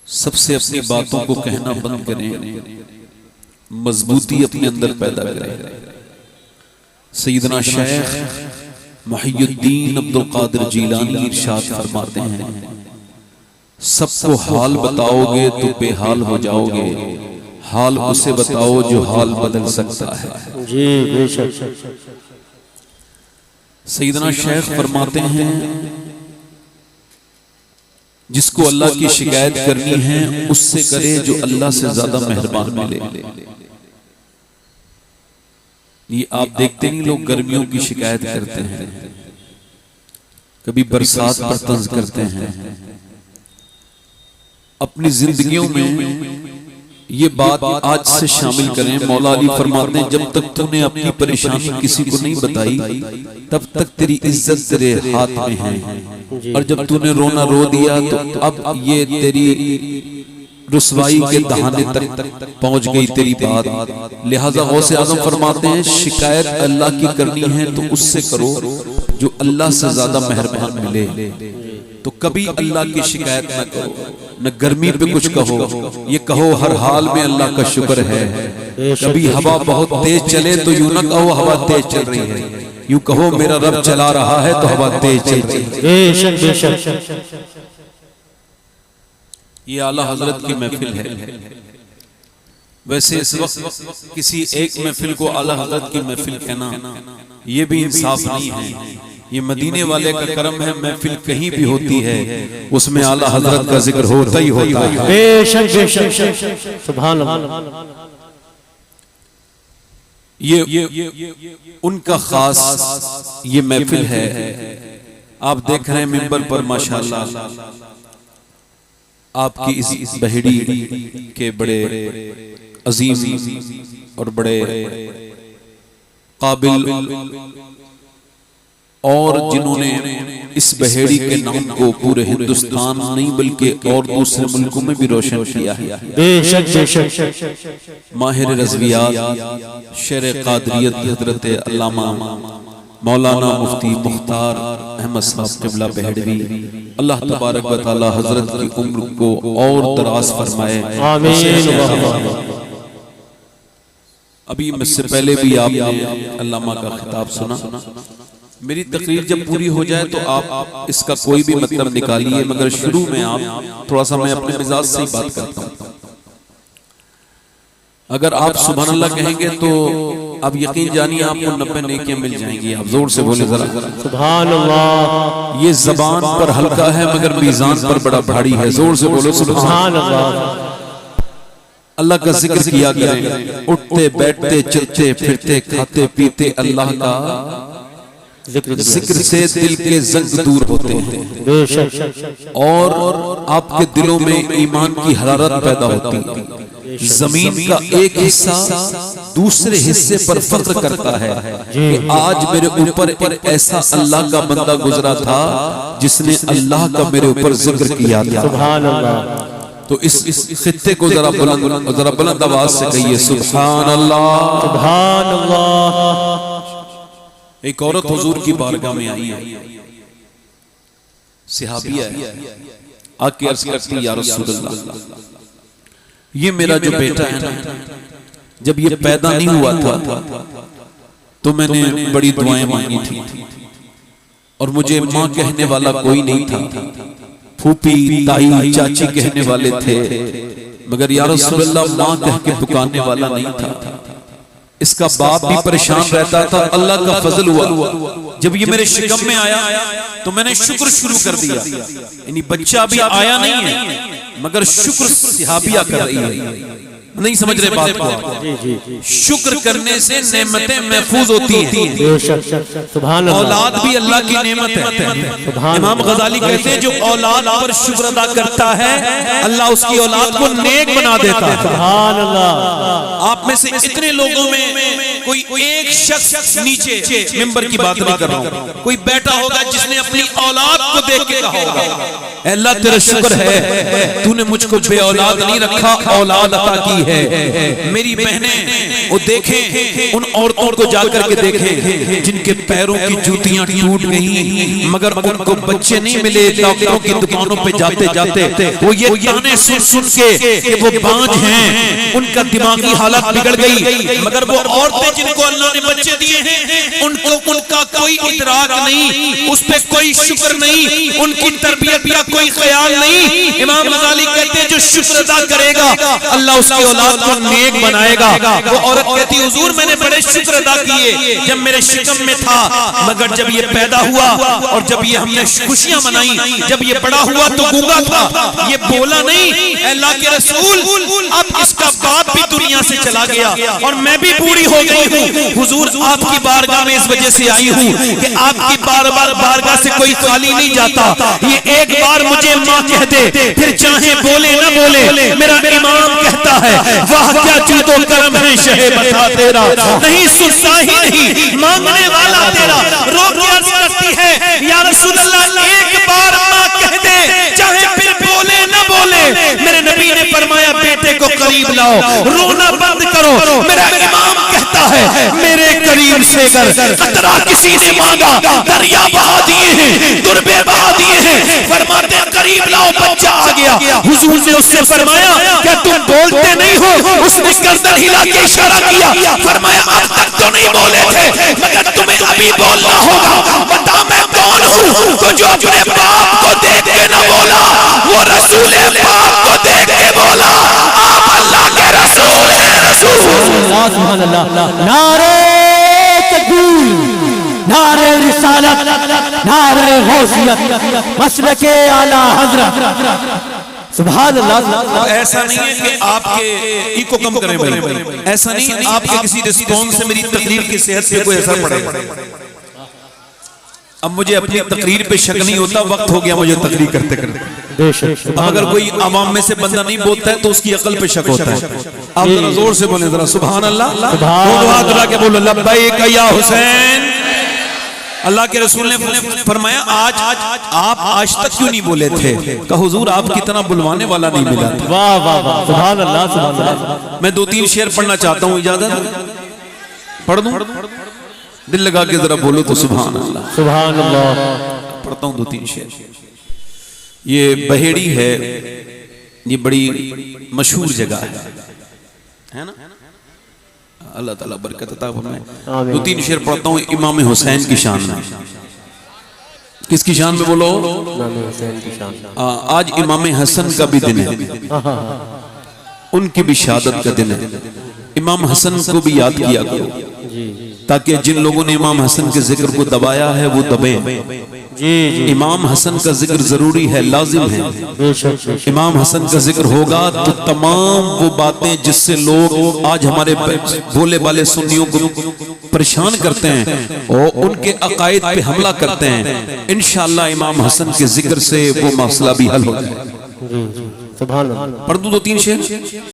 सबसे अपनी बातों को कहना बंद करें, मजबूती अपने अंदर पैदा करें। सैयदना शेख मुहियुद्दीन अब्दुल कादिर जीलानी इरशाद फरमाते हैं, सबको हाल बताओगे तो बेहाल हो जाओगे, हाल उसे बताओ जो हाल बदल सकता है। जी बेशक। सैयदना शेख फरमाते हैं, जिसको अल्लाह की शिकायत करनी है उससे करे जो अल्लाह से ज्यादा मेहरबान मिले। ये आप देखते नहीं, लोग गर्मियों की शिकायत करते हैं, कभी बरसात पर तंज करते हैं। अपनी जिंदगियों में ये बात आज से शामिल करें। मौला अली फरमाते हैं, जब तक तूने अपनी परेशानी किसी को नहीं बताई तब तक तेरी इज्जत तेरे हाथ में है, और जब तूने रोना रो दिया तो अब ये तेरी रुसवाई के दहाने तक पहुंच गई तेरी बात। लिहाजा गौसे आजम फरमाते हैं, शिकायत अल्लाह की करनी है तो उससे करो जो अल्लाह से ज्यादा मेहरबान मिले। तो कभी अल्लाह की शिकायत न करो, न गर्मी पे कुछ कहो, ये कहो हर हाल में अल्लाह का शुक्र है। कभी हवा बहुत तेज चले तो यूं न कहो हवा तेज चल रही है, यूं कहो मेरा रब चला रहा है तो हवा तेज चल रही है। बेशक बेशक। ये आला हजरत की महफिल है। वैसे इस वक्त किसी एक महफिल को आला हजरत की महफिल कहना ये भी इंसाफ नहीं है। ये मदीने वाले का करम है, महफिल कहीं भी होती है उसमें आला हजरत का जिक्र होता ही होता है। बेशक बेशक। सुभान अल्लाह। ये उनका खास ये महफिल है। आप देख रहे हैं मिंबर पर माशाअल्लाह आपकी इस बहेड़ी के बड़े अजीम और बड़े काबिल और जिन्होंने इस बहेड़ी के नाम को पूरे हिंदुस्तान नहीं बल्कि और दूसरे मुल्कों में भी रोशन किया है। बेशक बेशक। माहिर रज़वियात शेर क़ादिरियत हज़रत अल्लामा मौलाना मुफ्ती मुख्तार अहमद साहब क़िबला बहेड़वी, अल्लाह तबारक व तआला हजरत की उम्र को और दराज फरमाए। आमीन। अभी मुझसे पहले भी आपने अल्लामा का खिताब सुना। मेरी तकरीर जब पूरी हो जाए तो आप इसका कोई भी मतलब निकालिए, मगर शुरू में आप थोड़ा सा, मैं अपने मिजाज से ही बात करता हूँ। अगर आप सुभान अल्लाह कहेंगे तो अब यकीन जानिए आपको 90 नेकियां मिल जाएंगी। आप जोर से बोले जरा सुभान अल्लाह। ये जबान पर हल्का है मगर मीजान पर बड़ा भारी है। जोर से बोलो सुभान अल्लाह। अल्लाह का जिक्र किया करें, उठते बैठते चलते फिरते खाते पीते अल्लाह का जिक्र से दिल के जंग दूर होते हैं और आपके दिलों में ईमान की हरारत पैदा होती है। जमीन का एक हिस्सा दूसरे हिस्से पर फख्र करता है कि आज मेरे ऊपर एक ऐसा अल्लाह का बंदा गुजरा था जिसने अल्लाह का मेरे ऊपर जिक्र किया था। सुभान अल्लाह। तो इस खित्ते को जरा बुलंद आवाज से कहिए सुभान अल्लाह। सुभान अल्लाह। एक औरत हुजूर की बारगाह में आई है, सहाबिया है, आके अर्ज करती या रसूल अल्लाह, ये मेरा जो बेटा है ना, जब ये पैदा नहीं हुआ था तो मैंने बड़ी दुआएं मांगी थी और मुझे माँ कहने वाला कोई नहीं था, फूफी ताई चाची कहने वाले थे, मगर या रसूल अल्लाह माँ कह के पुकारने वाला नहीं था। इसका बाप भी परेशान रहता था। अल्लाह का फजल हुआ, जब ये मेरे शिकम में आया तो मैंने शुक्र शुरू कर दिया। यानी बच्चा भी आया नहीं है मगर शुक्र सहाबिया कर रही है। नहीं समझ रहे बात को? शुक्र करने से नेमतें महफूज होती हैं। सुभान अल्लाह। औलाद भी अल्लाह की नेमत है। इमाम गजाली कहते हैं जो औलाद पर शुक्र अदा करता है अल्लाह उसकी औलाद को नेक बना देता है। सुभान अल्लाह। आप में से इतने लोगों में कोई एक शख्स नीचे मिंबर की बात नहीं कर रहा हूं, कोई बैठा होगा जिसने अपनी औलाद को देख के कहा होगा अल्लाह तेरा शुक्र है तूने मुझको बे औलाद नहीं रखा, औलाद अता की है। मेरी बहनें वो देखें, उन औरतों को जाकर के देखें जिनके पैरों की जूतियां टूट गई, मगर उनको बच्चे नहीं मिले। डॉक्टरों की दुकानों पे जाते जाते वो ये ताने सुन सुन के कि वो बांझ हैं, उनका दिमागी हालत बिगड़ गई। मगर वो औरतें जिनको अल्लाह ने बच्चे दिए हैं, उनको उनका कोई इदराक नहीं, उस पे कोई शुक्र नहीं, उनकी तरबियत का कोई ख्याल नहीं। इमाम गजाली कहते हैं जो शुक्र अदा करेगा अल्लाह उसकी औलाद को नेक बनाएगा। वो औरत कहती हुजूर मैंने बड़े शुक्र अदा किए जब मेरे शिकम में था, मगर जब ये पैदा हुआ और जब ये हमने खुशियां मनाई, जब ये बड़ा हुआ तो गूंगा था, ये बोला नहीं। अल्लाह के रसूल अब इसका बाप भी दुनिया से चला गया और मैं भी बूढ़ी हो गई हूँ। हुजूर आपकी बारगाह में इस वजह से आई हूँ कि आपकी बार बार बारगाह से कोई खाली नहीं जाता। ये एक बार मुझे माँ कह दे, फिर चाहे बोले न बोले। मेरा इमाम कहता है वाह क्या जूदो करम है शहे बता तेरा, नहीं सुनता ही नहीं मांगने वाला तेरा। रो के अर्ज करती है या रसूल अल्लाह एक बार माँ कह दे, चाहे फिर बोले न बोले। मेरे नबी ने फरमाया बेटे को करीब लाओ, रोना बंद करो। मेरा इमाम कहता है मेरे करीब से अगर कतरा किसी ने मांगा, दरिया बहा दिए हैं, दुर्बे बहा दिए हैं। फरमाते करीब लाओ, बच्चा आ गया। हुजूर ने उससे फरमाया क्या तुम बोलते नहीं हो? उसने गर्दन हिला के इशारा किया, फरमाया अब तक तो नहीं बोले थे, मगर तुम्हें अभी बोलना होगा। बता मैं कौन हूँ? तो जो अपने बाप को देख के न बोला, वो रसूल पाक को देख के बोला आप अल्लाह के रसूल हैं। सुभान अल्लाह। नारे तकबीर, नारे रिसालत, नारे गौसियत, मसलके आला हजरत। सुभान अल्लाह। ऐसा नहीं है कि आपके इको कम करें भाई, ऐसा नहीं है आपके किसी रिस्पॉन्स से मेरी तकरीर की सेहत पे कोई असर पड़ेगा। अब मुझे अपनी तकरीर पे शक नहीं होता, वक्त हो गया मुझे तकरीर करते करते। अब अगर कोई आवाम में से बंदा नहीं बोलता है तो उसकी अकल पे शक होता है। आप जरा जोर से बोले जरा सुभान अल्लाह, दोनों हाथ उठा के बोलो लब्बैक या हुसैन। अल्लाह के रसूल ने फरमाया आप आज तक क्यों नहीं बोले थे? कहा हुजूर आप कितना बुलवाने वाला नहीं मिला था। वाह वाह वाह, सुभान अल्लाह सुभान अल्लाह। मैं 2-3 शेर पढ़ना चाहता हूँ, इजाजत पढ़ दूं? दिल लगा के जरा बोलो तो सुभान अल्लाह। सुभान अल्लाह। पढ़ता हूँ 2-3 शेर। ये बहेड़ी है, ये बड़ी मशहूर जगह है ना? अल्लाह ताला बरकत अता फरमाए। 2-3 शेर पढ़ता हूँ इमाम हुसैन की शान में। किसकी शान में बोलो? इमाम हुसैन की शान। आज इमाम हसन का भी दिन है, उनकी भी शहादत का दिन है। इमाम हसन को भी याद किया करो ताकि जिन लोगों ने इमाम हसन के जिक्र को दबाया है वो दबे। इमाम हसन का जिक्र जरूरी है, लाजिम है। इमाम हसन का जिक्र होगा तो तमाम वो बातें जिससे लोग आज हमारे भोले भाले सुन्नियों को परेशान करते हैं और उनके अकायद पे हमला करते हैं, इंशाअल्लाह इमाम हसन के जिक्र से वो मसला भी हल हो जाएगा। सुभान अल्लाह। पढ़ दूं 2-3 शेर।